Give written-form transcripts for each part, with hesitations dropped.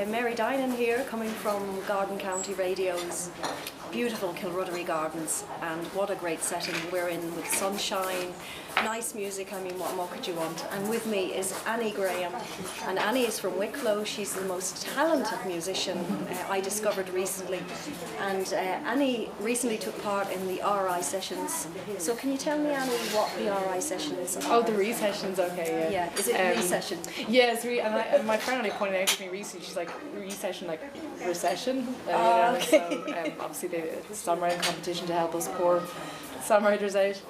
Mary Dinan here, coming from Garden County Radio's beautiful Killruddery Gardens, and what a great setting we're in, with sunshine, nice music. I mean, what more could you want? And with me is Annie Graham, and Annie is from Wicklow. She's the most talented musician I discovered recently, and Annie recently took part in the RI sessions. So can you tell me, Annie, what the RI sessions are? Oh, the re-sessions, okay, yeah. Yeah, is it re-session? Yeah, it's and my friend only pointed out to me recently, she's like, re-session, like recession. Okay. So obviously the songwriting competition to help us poor songwriters out.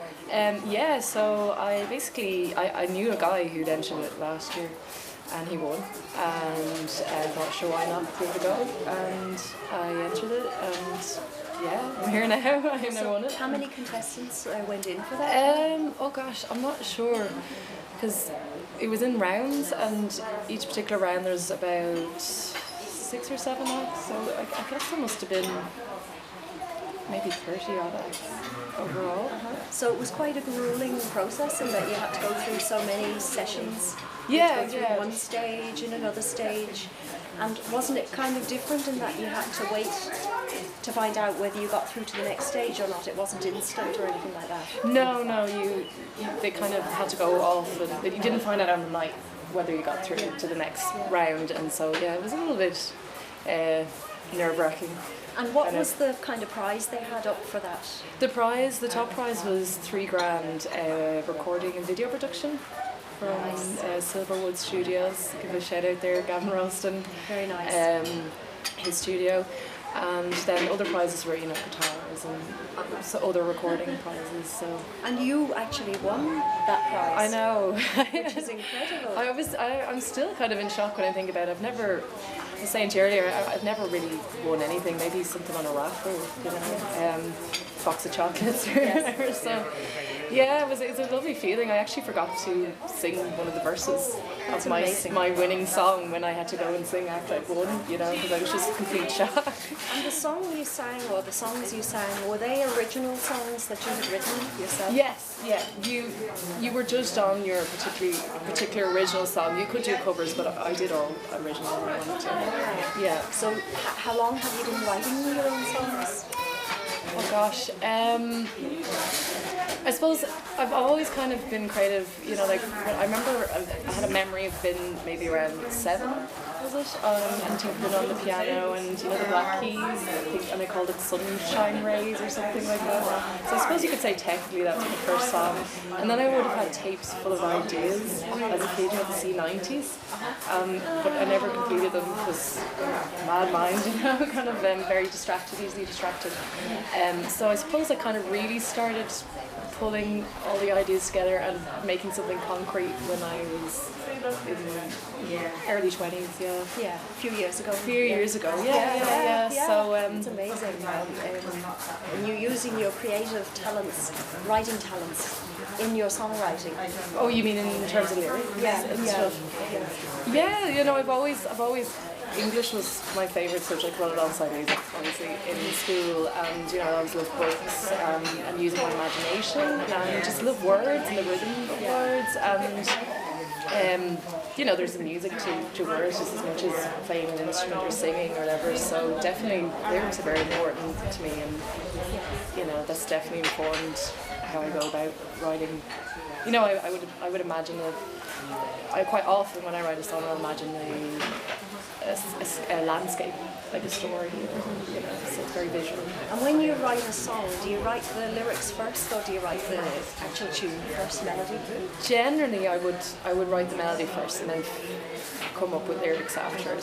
Yeah, so I knew a guy who'd entered it last year, and he won, and I thought, sure, why not give it a go, and I entered it, and yeah, I'm here now. I won it. How many contestants went in for that? Oh gosh, I'm not sure, because it was in rounds, and each particular round there's about 6 or 7 acts, so I guess there must have been maybe 30 odd acts overall. So it was quite a grueling process in that you had to go through so many sessions. You had to go through one stage and another stage. And wasn't it kind of different in that you had to wait to find out whether you got through to the next stage or not? It wasn't instant or anything like that? No, they kind of had to go off, and you didn't find out on the night whether you got through to the next round, and so yeah, it was a little bit nerve-wracking. And what was the kind of prize they had up for that? The top prize was $3,000 recording and video production from Silverwood Studios. Give a shout out there, Gavin Ralston. Very nice. His studio. And then other prizes were, guitars and other recording prizes. So. And you actually won that prize. I know. Which is incredible. I'm still kind of in shock when I think about it. I was saying to you earlier, I've never really won anything, maybe something on a raffle, box of chocolates or whatever. So yeah, it's a lovely feeling. I actually forgot to sing one of the verses of my winning song when I had to go and sing after I'd won, because I was just complete shock. And the song you sang, or the songs you sang, were they original songs that you had written yourself? Yes, yeah. You were judged on your particular original song. You could do covers, but I did all original when I wanted to. Yeah. So how long have you been writing your own songs? Oh gosh, I suppose I've always kind of been creative, I remember I had a memory of being maybe around 7, was it? And tinkering on the piano and, the black keys, and I called it Sunshine Rays or something like that. So I suppose you could say technically that was my first song. And then I would have had tapes full of ideas as a kid, the C90s, but I never completed them because mad mind, kind of very distracted, easily distracted. So I suppose I kind of really started pulling all the ideas together and making something concrete when I was in early 20s, Yeah, a few years ago. Yeah. So it's amazing. And you're using your creative talents, writing talents, in your songwriting. Oh, you mean in terms of lyrics? Yeah, I've always English was my favourite subject, well, alongside music, obviously, in school, and I always loved books and using my imagination, and just love words and the rhythm of words, and there's a music to words just as much as playing an instrument or singing or whatever. So definitely lyrics are very important to me, and that's definitely informed how I go about writing. I would imagine that I quite often when I write a song, I'll imagine a landscape, like a story, so it's very visual. And when you write a song, do you write the lyrics first, or do you write the actual tune first, melody? Generally, I would write the melody first and then come up with lyrics after.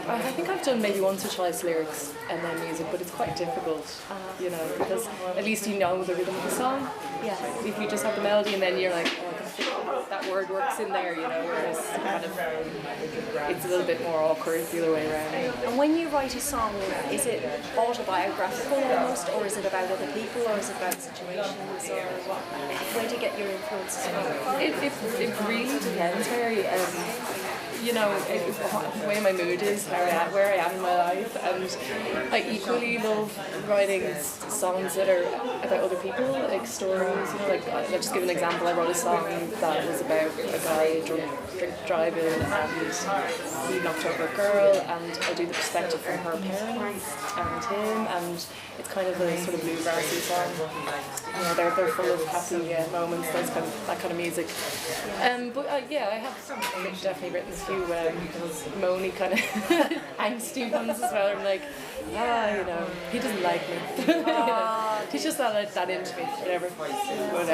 I think I've done maybe once or twice lyrics and then music, but it's quite difficult, because at least you know the rhythm of the song. Yeah. If you just have the melody and then you're like, that word works in there, whereas kind of it's a little bit more awkward the other way around. And when you write a song, is it autobiographical almost, or is it about other people, or is it about situations, or what? Where do you get your influences from? It really depends, Mary. you know, the way my mood is, where I am in my life, and I equally love writing songs that are about other people, like stories. You know, like I'll just give an example. I wrote a song that was about a guy drunk driving and he knocked over a girl, and I do the perspective from her parents and him, and it's kind of a sort of bluegrassy song. You know, they're full of happy moments, that kind of music. But yeah, I have definitely written a few moany kind of angsty ones as well. I'm like, you know, he doesn't like me. He's just not that into me, whatever. But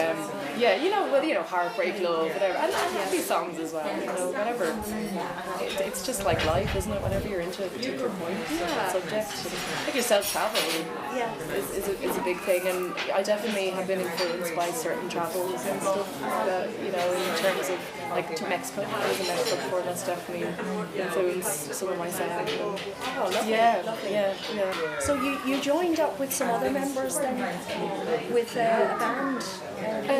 yeah, you know, heartbreak, love, whatever, and happy songs as well. You know, whatever. It's just like life, isn't it? Whatever you're into at a particular point, subject. Like yourself, travel is a big thing, and I definitely have been influenced by certain travels and stuff. That, you know, in terms of like to Mexico. I was in Mexico before, and that's definitely influenced some of my sound. Oh, lovely. Yeah. So you joined up with some other members then, with a band.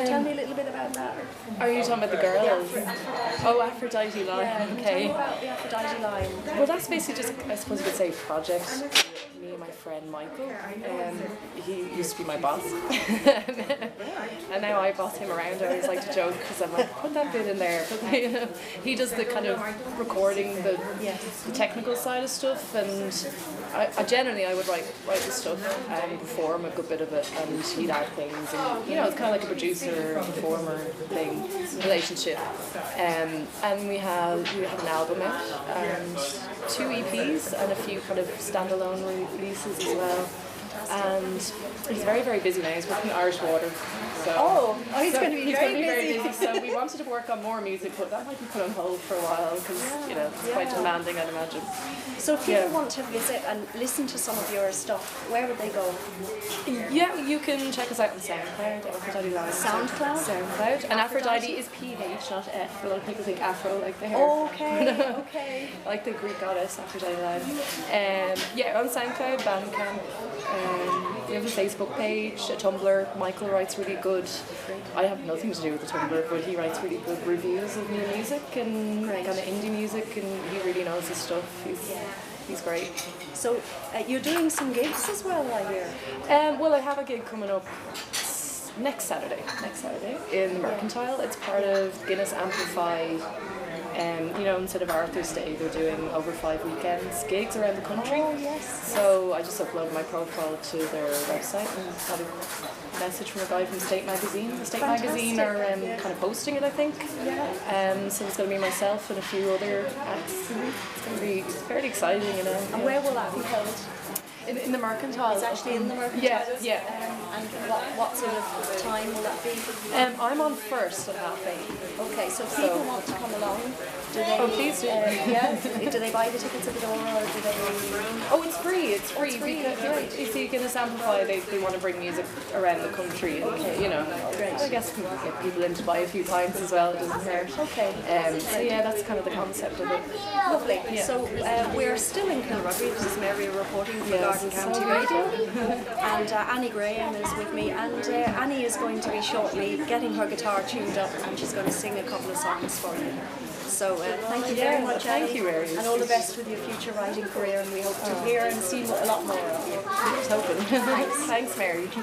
Tell me a little bit about that. Are you talking about the girls? Oh, Aphrodite Line. Yeah, Okay. tell me about the Aphrodite Line. Well, that's basically just, I suppose you could say, project. Me and my friend Michael. He used to be my boss. And now I boss him around. I always like to joke because I'm like, put that bit in there. You know, he does the kind of recording, the technical side of stuff, and I generally would write the stuff and perform a good bit of it, and he'd add things, and you know, it's kind of like a producer performer thing relationship. And we have an album out and 2 EPs and a few kind of standalone releases as well. And he's very, very busy now. He's working at Irish Water. So, he's going to be very busy. So we wanted to work on more music, but that might be put on hold for a while because you know it's quite demanding, I'd imagine. So if people want to visit and listen to some of your stuff, where would they go? Yeah, you can check us out on SoundCloud, Aphrodite Line. SoundCloud. And Aphrodite is PH, not F. A lot of people think Afro, like the hair. Okay. Like the Greek goddess, Aphrodite Line. Yeah, on SoundCloud, Bandcamp. We have a Facebook page, a Tumblr. Michael writes really good. I have nothing to do with the Tumblr, but he writes really good reviews of new music and kind of indie music, and he really knows his stuff. He's great. So you're doing some gigs as well, I hear. Well, I have a gig coming up next Saturday in the Mercantile. It's part of Guinness Amplify. You know, instead of Arthur's Day, they're doing over 5 weekends gigs around the country. Oh, yes. So I just uploaded my profile to their website and got a message from a guy from State Magazine. The State Magazine are kind of hosting it, I think. Yeah. So it's going to be myself and a few other acts. It's going to be fairly exciting, you know. And where will that be held? In the Mercantile. It's actually in the Mercantile? Yeah. And what sort of time will that be? I'm on first at 8:30. Okay, so if people want to come along, do they? Oh, please do. Do they buy the tickets at the door, or do they? Oh, it's free. It's free. Because you see, Guinness Amplify, they want to bring music around the country, and you know, I guess we can get people in to buy a few pints as well. It doesn't hurt. Okay. So yeah, that's kind of the concept of it. Lovely. Yeah. So we're still in Killruddery. This is Mary reporting for Garden County Radio, and Annie Graham is with me, and Annie is going to be shortly getting her guitar tuned up, and she's going to sing a couple of songs for you. So thank you very much, Annie. Thank you, Mary. And all the best with your future writing career, and we hope to hear and see a lot more of you. Here's hoping. Thanks. Thanks, Mary.